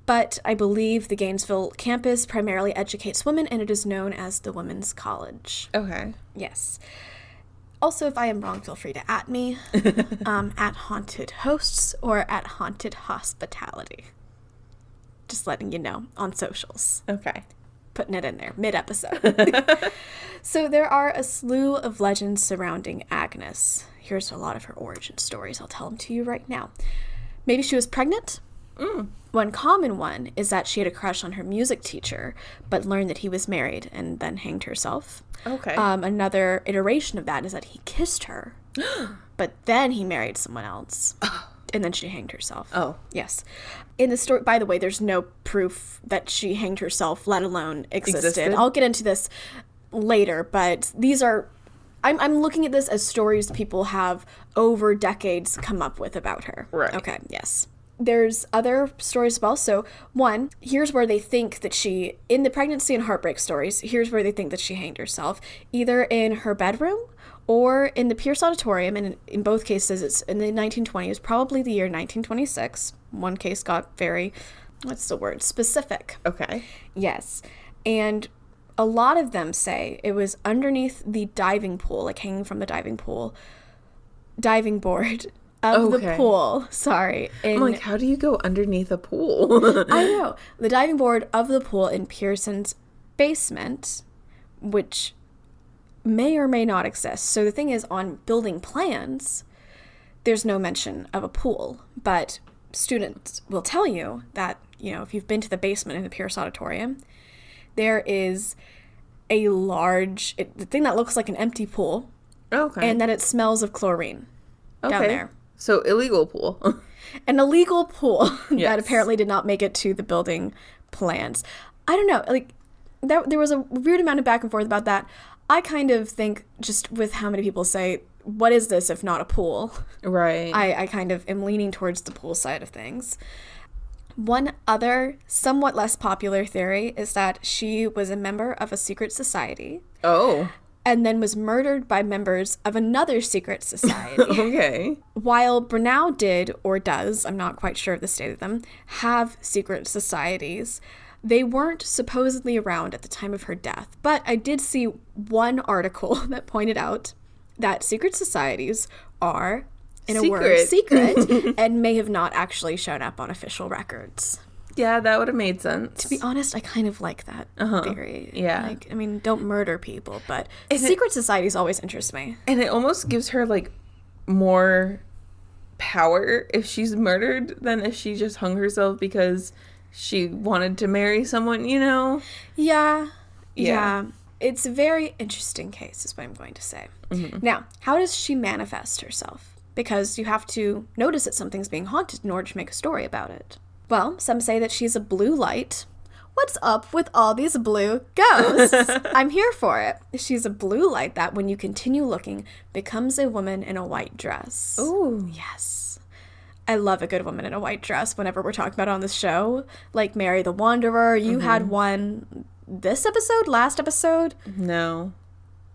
but I believe the Gainesville campus primarily educates women, and it is known as the Women's College. Okay. Yes. Also, if I am wrong, feel free to at me at Haunted Hosts or at Haunted Hospitality. Just letting you know on socials. Okay. Putting it in there mid-episode. So there are a slew of legends surrounding Agnes. Here's a lot of her origin stories. I'll tell them to you right now. Maybe she was pregnant. One common one is that she had a crush on her music teacher, but learned that he was married and then hanged herself. Okay. Another iteration of that is that he kissed her, but then he married someone else, and then she hanged herself. Oh. Yes. In the story, by the way, there's no proof that she hanged herself, let alone existed. I'll get into this later, but these are... I'm looking at this as stories people have over decades come up with about her. Right. Okay, yes. There's other stories as well. So, one, here's where they think that she, in the pregnancy and heartbreak stories, here's where they think that she hanged herself, either in her bedroom or in the Pierce Auditorium. And in both cases, it's in the 1920s, probably the year 1926. One case got very, what's the word, specific. Okay. Yes. And a lot of them say it was underneath the diving pool, like hanging from the diving board of the pool. Sorry. I'm like, how do you go underneath a pool? I know. The diving board of the pool in Pearson's basement, which may or may not exist. So the thing is, on building plans, there's no mention of a pool. But students will tell you that, if you've been to the basement in the Pierce Auditorium, there is a large, the thing that looks like an empty pool. Okay. And that it smells of chlorine down there. So, illegal pool. An illegal pool Yes. that apparently did not make it to the building plans. I don't know. Like, there was a weird amount of back and forth about that. I kind of think, just with how many people say, what is this if not a pool? Right. I kind of am leaning towards the pool side of things. One other, somewhat less popular theory is that she was a member of a secret society. Oh. And then was murdered by members of another secret society. Okay. While Brenau did, or does, I'm not quite sure of the state of them, have secret societies, they weren't supposedly around at the time of her death. But I did see one article that pointed out that secret societies are, in a word, secret, and may have not actually shown up on official records. Yeah, that would have made sense. To be honest, I kind of like that theory. Yeah. Like, I mean, don't murder people, but secret societies always interest me. And it almost gives her, like, more power if she's murdered than if she just hung herself because she wanted to marry someone, Yeah. It's a very interesting case, is what I'm going to say. Mm-hmm. Now, how does she manifest herself? Because you have to notice that something's being haunted in order to make a story about it. Well, some say that she's a blue light. What's up with all these blue ghosts? I'm here for it. She's a blue light that, when you continue looking, becomes a woman in a white dress. Ooh. Yes. I love a good woman in a white dress whenever we're talking about it on this show. Like Mary the Wanderer. You had one this episode? Last episode? No.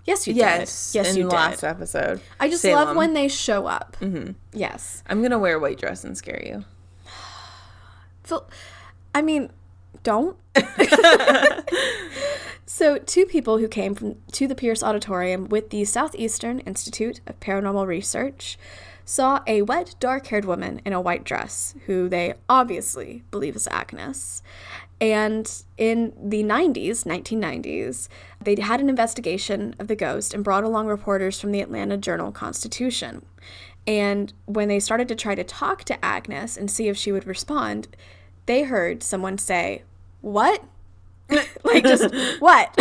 Yes, you did. Yes, you did. Last episode. I just love when they show up. Mm-hmm. Yes. I'm going to wear a white dress and scare you. I mean, don't. So, two people who came to the Pierce Auditorium with the Southeastern Institute of Paranormal Research saw a wet, dark-haired woman in a white dress, who they obviously believe is Agnes. And in the 1990s, they had an investigation of the ghost and brought along reporters from the Atlanta Journal-Constitution. And when they started to try to talk to Agnes and see if she would respond, they heard someone say, "What?" Like, just, "What?"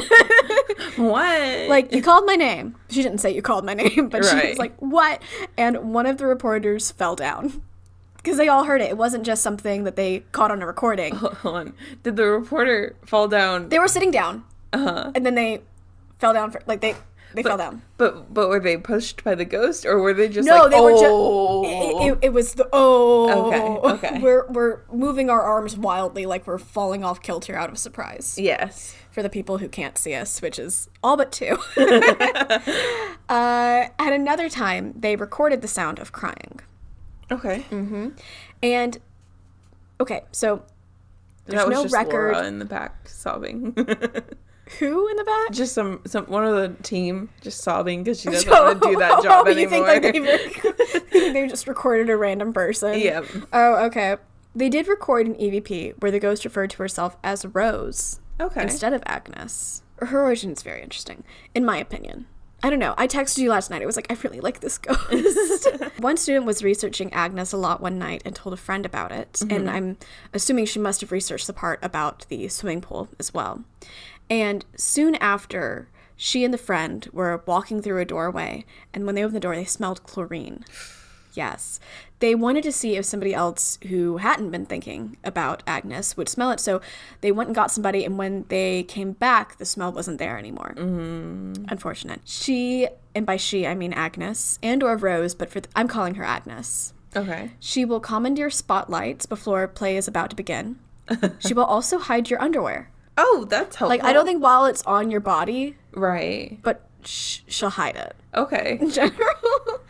What? Like, "You called my name." She didn't say "you called my name," but right. She was like, "What?" And one of the reporters fell down. Because they all heard it. It wasn't just something that they caught on a recording. Hold on. Did the reporter fall down? They were sitting down. And then they fell down. They fell down. But were they pushed by the ghost, or were they just no, like, they oh? were just... It was the, Okay. We're moving our arms wildly like we're falling off kilter out of surprise. Yes. For the people who can't see us, which is all but two. At another time, they recorded the sound of crying. Okay. Mm-hmm. And, okay, so there's that was no just record. Laura in the back sobbing. Who in the back? Just some one of the team just sobbing because she doesn't want to do that job anymore. You think they just recorded a random person? Yep. Oh, okay. They did record an EVP where the ghost referred to herself as Rose. Okay. Instead of Agnes. Her origin is very interesting, in my opinion. I don't know. I texted you last night. I was like, I really like this ghost. One student was researching Agnes a lot one night and told a friend about it. Mm-hmm. And I'm assuming she must have researched the part about the swimming pool as well. And soon after, she and the friend were walking through a doorway. And when they opened the door, they smelled chlorine. Yes. They wanted to see if somebody else who hadn't been thinking about Agnes would smell it. So they went and got somebody. And when they came back, the smell wasn't there anymore. Mm-hmm. Unfortunate. She, and by she, I mean Agnes and or Rose, but I'm calling her Agnes. Okay. She will commandeer spotlights before play is about to begin. She will also hide your underwear. Oh, that's helpful. Like, I don't think while it's on your body. Right. But she'll hide it. Okay. In general.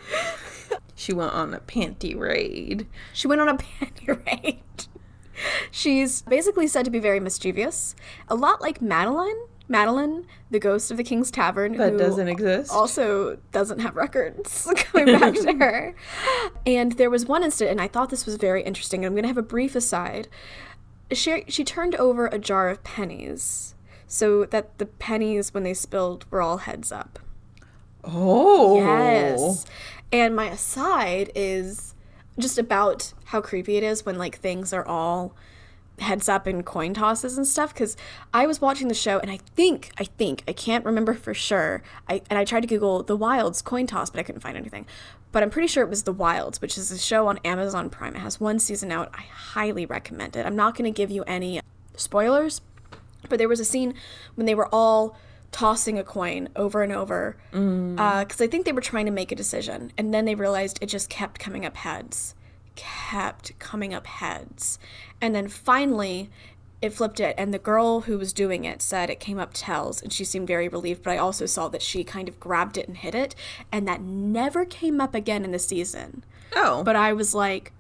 She went on a panty raid. She's basically said to be very mischievous. A lot like Madeline, the ghost of the King's Tavern. That who doesn't exist. Also doesn't have records coming back to her. And there was one incident, and I thought this was very interesting. I'm going to have a brief aside. She turned over a jar of pennies so that the pennies, when they spilled, were all heads up. Oh. Yes. And my aside is just about how creepy it is when, like, things are all heads up and coin tosses and stuff. Because I was watching the show, and I think, I can't remember for sure. I tried to Google The Wilds coin toss, but I couldn't find anything. But I'm pretty sure it was The Wilds, which is a show on Amazon Prime. It has one season out. I highly recommend it. I'm not going to give you any spoilers, but there was a scene when they were all tossing a coin over and over because I think they were trying to make a decision, and then they realized it just kept coming up heads, and then finally it flipped it, and the girl who was doing it said it came up tails, and she seemed very relieved, but I also saw that she kind of grabbed it and hit it, and that never came up again in the season. Oh. But I was like,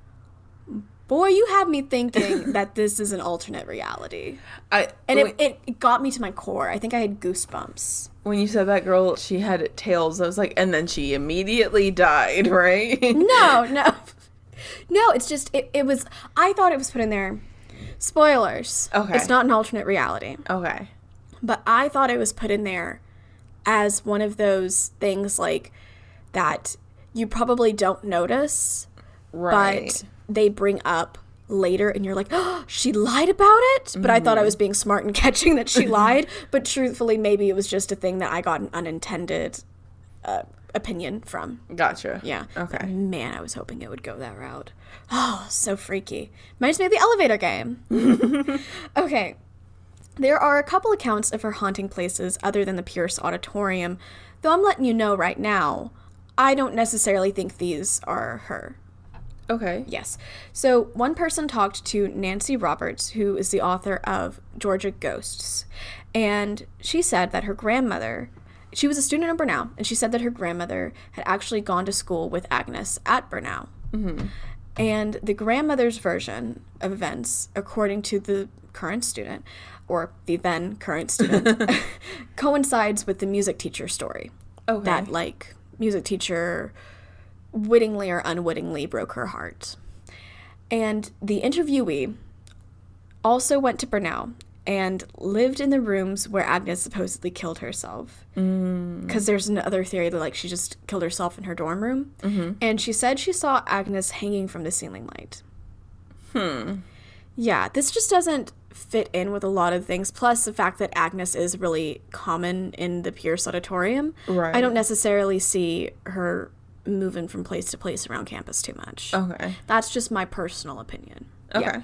boy, you have me thinking that this is an alternate reality. It got me to my core. I think I had goosebumps. When you said that girl, she had tails, I was like, and then she immediately died, right? No, it's just, it was, I thought it was put in there. Spoilers. Okay. It's not an alternate reality. Okay. But I thought it was put in there as one of those things, like, that you probably don't notice. Right. But they bring up later, and you're like, oh, she lied about it? But I thought I was being smart and catching that she lied. But truthfully, maybe it was just a thing that I got an unintended opinion from. Gotcha. Yeah. Okay. But man, I was hoping it would go that route. Oh, so freaky. Reminds me of the elevator game. Okay. There are a couple accounts of her haunting places other than the Pierce Auditorium, though I'm letting you know right now, I don't necessarily think these are her. Okay. Yes. So one person talked to Nancy Roberts, who is the author of Georgia Ghosts, and she said that her grandmother, she was a student at Brenau, and she said that her grandmother had actually gone to school with Agnes at Brenau. Mm-hmm. And the grandmother's version of events, according to the current student, or the then current student, coincides with the music teacher story. Okay. That, like, music teacher wittingly or unwittingly broke her heart. And the interviewee also went to Brenau and lived in the rooms where Agnes supposedly killed herself. Because there's another theory that, like, she just killed herself in her dorm room. Mm-hmm. And she said she saw Agnes hanging from the ceiling light. Yeah, this just doesn't fit in with a lot of things. Plus the fact that Agnes is really common in the Pierce Auditorium. Right. I don't necessarily see her moving from place to place around campus too much. Okay. That's just my personal opinion. Okay. Yeah.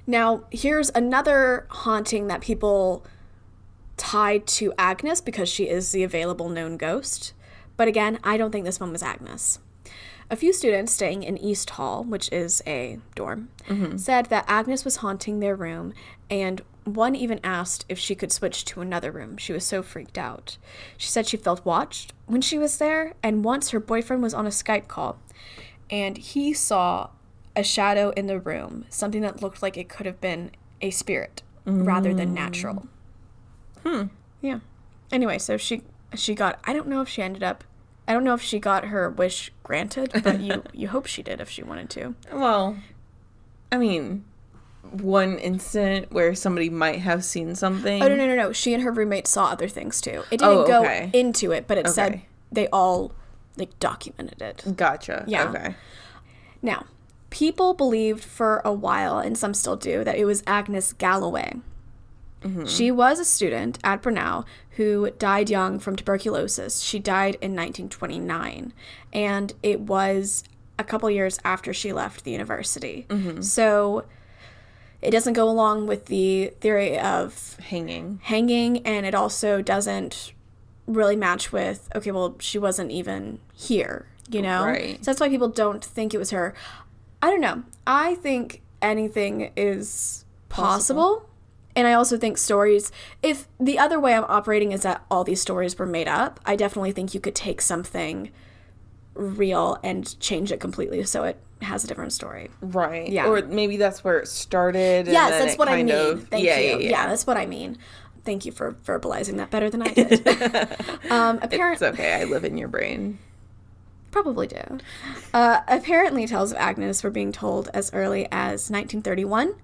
Now, here's another haunting that people tied to Agnes because she is the available known ghost. But again, I don't think this one was Agnes. A few students staying in East Hall, which is a dorm, said that Agnes was haunting their room, and one even asked if she could switch to another room. She was so freaked out. She said she felt watched when she was there, and once her boyfriend was on a Skype call, and he saw a shadow in the room, something that looked like it could have been a spirit rather than natural. Yeah. Anyway, so she got, I don't know if she got her wish granted, but you hope she did if she wanted to. Well, I mean, one incident where somebody might have seen something. Oh, no. She and her roommate saw other things, too. It didn't go into it, but it said they all, like, documented it. Gotcha. Yeah. Okay. Now, people believed for a while, and some still do, that it was Agnes Galloway. She was a student at Brenau who died young from tuberculosis. She died in 1929, and it was a couple years after she left the university. So it doesn't go along with the theory of hanging, and it also doesn't really match with, okay, well, she wasn't even here, you know? Right. So that's why people don't think it was her. I don't know. I think anything is possible. And I also think stories, if the other way I'm operating is that all these stories were made up, I definitely think you could take something real and change it completely so it has a different story. Right. Yeah. Or maybe that's where it started. Yes, that's what I mean. Thank you. Yeah, that's what I mean. Thank you for verbalizing that better than I did. It's okay. I live in your brain. Probably do. Apparently, tales of Agnes were being told as early as 1931.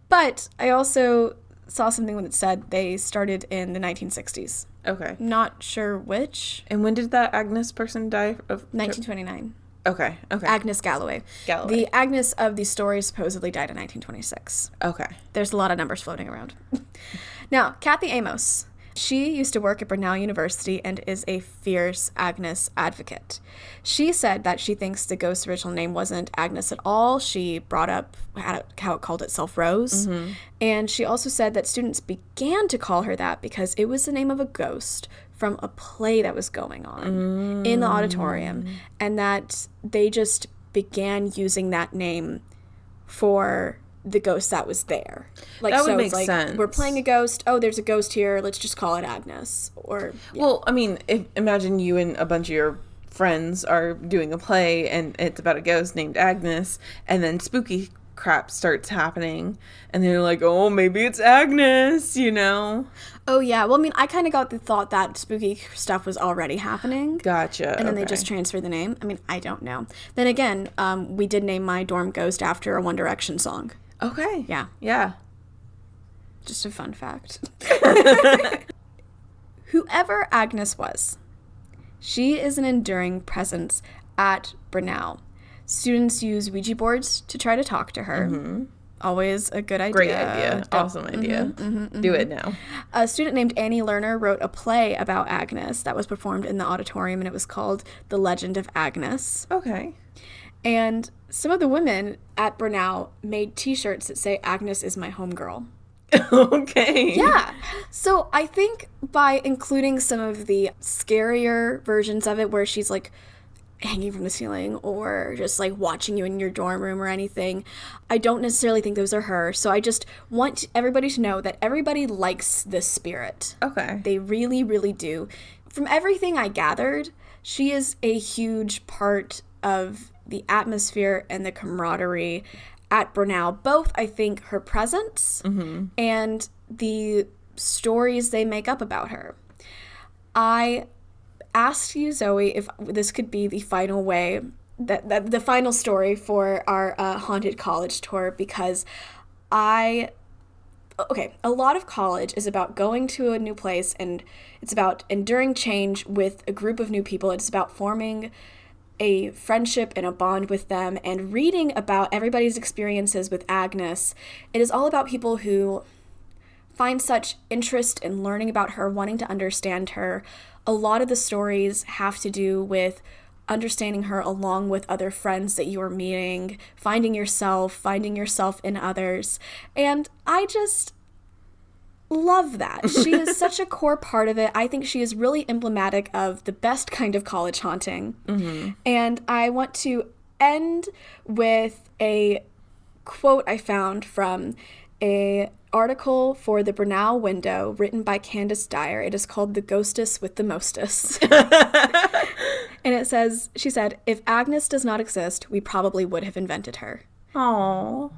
But I also saw something that said they started in the 1960s. Okay. Not sure which. And when did that Agnes person die? 1929. Okay. Agnes Galloway. The Agnes of these stories supposedly died in 1926. Okay. There's a lot of numbers floating around. Now, Kathy Amos. She used to work at Brenau University and is a fierce Agnes advocate. She said that she thinks the ghost's original name wasn't Agnes at all. She brought up how it called itself Rose. And she also said that students began to call her that because it was the name of a ghost from a play that was going on in the auditorium. And that they just began using that name for the ghost that was there. Like, that would so make it's like, sense. we're playing a ghost. Oh, there's a ghost here. Let's just call it Agnes. Or Well, I mean, imagine you and a bunch of your friends are doing a play and it's about a ghost named Agnes, and then spooky crap starts happening, and they're like, oh, maybe it's Agnes, you know? Oh, yeah. Well, I mean, I kind of got the thought that spooky stuff was already happening. Gotcha. And then they just transferred the name. I mean, I don't know. Then again, we did name my dorm ghost after a One Direction song. Okay. Yeah. Just a fun fact. Whoever Agnes was, she is an enduring presence at Brenau. Students use Ouija boards to try to talk to her. Always a good idea. Great idea. Awesome idea. Do it now. A student named Annie Lerner wrote a play about Agnes that was performed in the auditorium, and it was called The Legend of Agnes. Okay. And some of the women at Brenau made t-shirts that say, Agnes is my homegirl. Okay. Yeah. So I think by including some of the scarier versions of it where she's like hanging from the ceiling or just like watching you in your dorm room or anything, I don't necessarily think those are her. So I just want everybody to know that everybody likes this spirit. Okay. They really, really do. From everything I gathered, she is a huge part of the atmosphere and the camaraderie at Brenau. Both, I think, her presence and the stories they make up about her. I asked you, Zoey, if this could be the final way, that the final story for our Haunted College tour, because a lot of college is about going to a new place, and it's about enduring change with a group of new people. It's about forming a friendship and a bond with them, and reading about everybody's experiences with Agnes. It is all about people who find such interest in learning about her, wanting to understand her. A lot of the stories have to do with understanding her along with other friends that you are meeting, finding yourself in others. And Love that. She is such a core part of it. I think she is really emblematic of the best kind of college haunting. Mm-hmm. And I want to end with a quote I found from a article for the Brenau Window written by Candace Dyer. It is called The Ghostess with the Mostess. And it says, she said, "If Agnes does not exist, we probably would have invented her." Aww.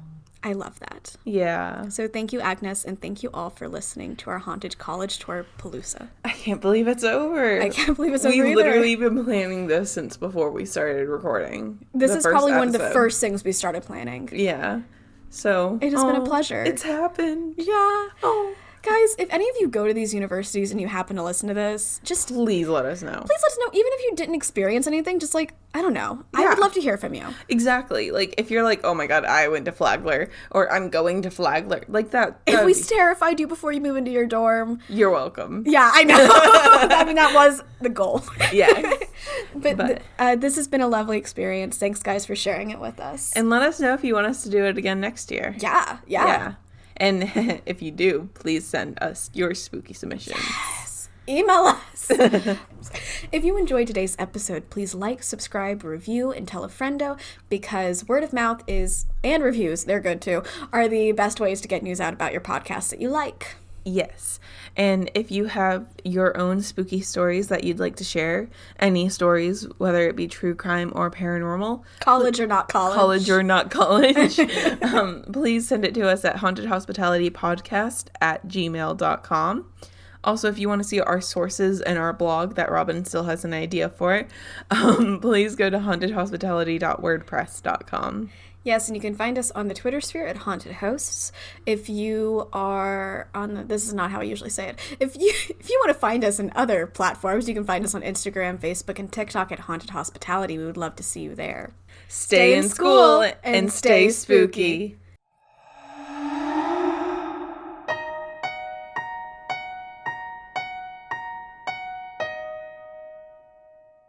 I love that. Yeah. So thank you, Agnes, and thank you all for listening to our Haunted College Tour-a-palooza. I can't believe it's over. I can't believe it's over either. We've literally been planning this since before we started recording. This is probably one of the first things we started planning. Yeah. So it has been a pleasure. It's happened. Yeah. Oh. Guys, if any of you go to these universities and you happen to listen to this, just please let us know. Please let us know. Even if you didn't experience anything, just like, I don't know. Yeah. I would love to hear from you. Exactly. Like, if you're like, oh my God, I went to Flagler, or I'm going to Flagler, like that. If we terrified you before you move into your dorm. You're welcome. Yeah, I know. I mean, that was the goal. Yeah. But this has been a lovely experience. Thanks, guys, for sharing it with us. And let us know if you want us to do it again next year. Yeah. And if you do, please send us your spooky submissions. Yes. Email us. If you enjoyed today's episode, please like, subscribe, review, and tell a friendo, because word of mouth and reviews, they're good too, are the best ways to get news out about your podcast that you like. Yes. And if you have your own spooky stories that you'd like to share, any stories, whether it be true crime or paranormal. College or not college. College or not college. Please send it to us at hauntedhospitalitypodcast@gmail.com. Also, if you want to see our sources and our blog that Robin still has an idea for, please go to hauntedhospitality.wordpress.com. Yes, and you can find us on the Twitter sphere at Haunted Hosts. If you are this is not how I usually say it. If you want to find us in other platforms, you can find us on Instagram, Facebook, and TikTok at Haunted Hospitality. We would love to see you there. Stay in school and stay spooky.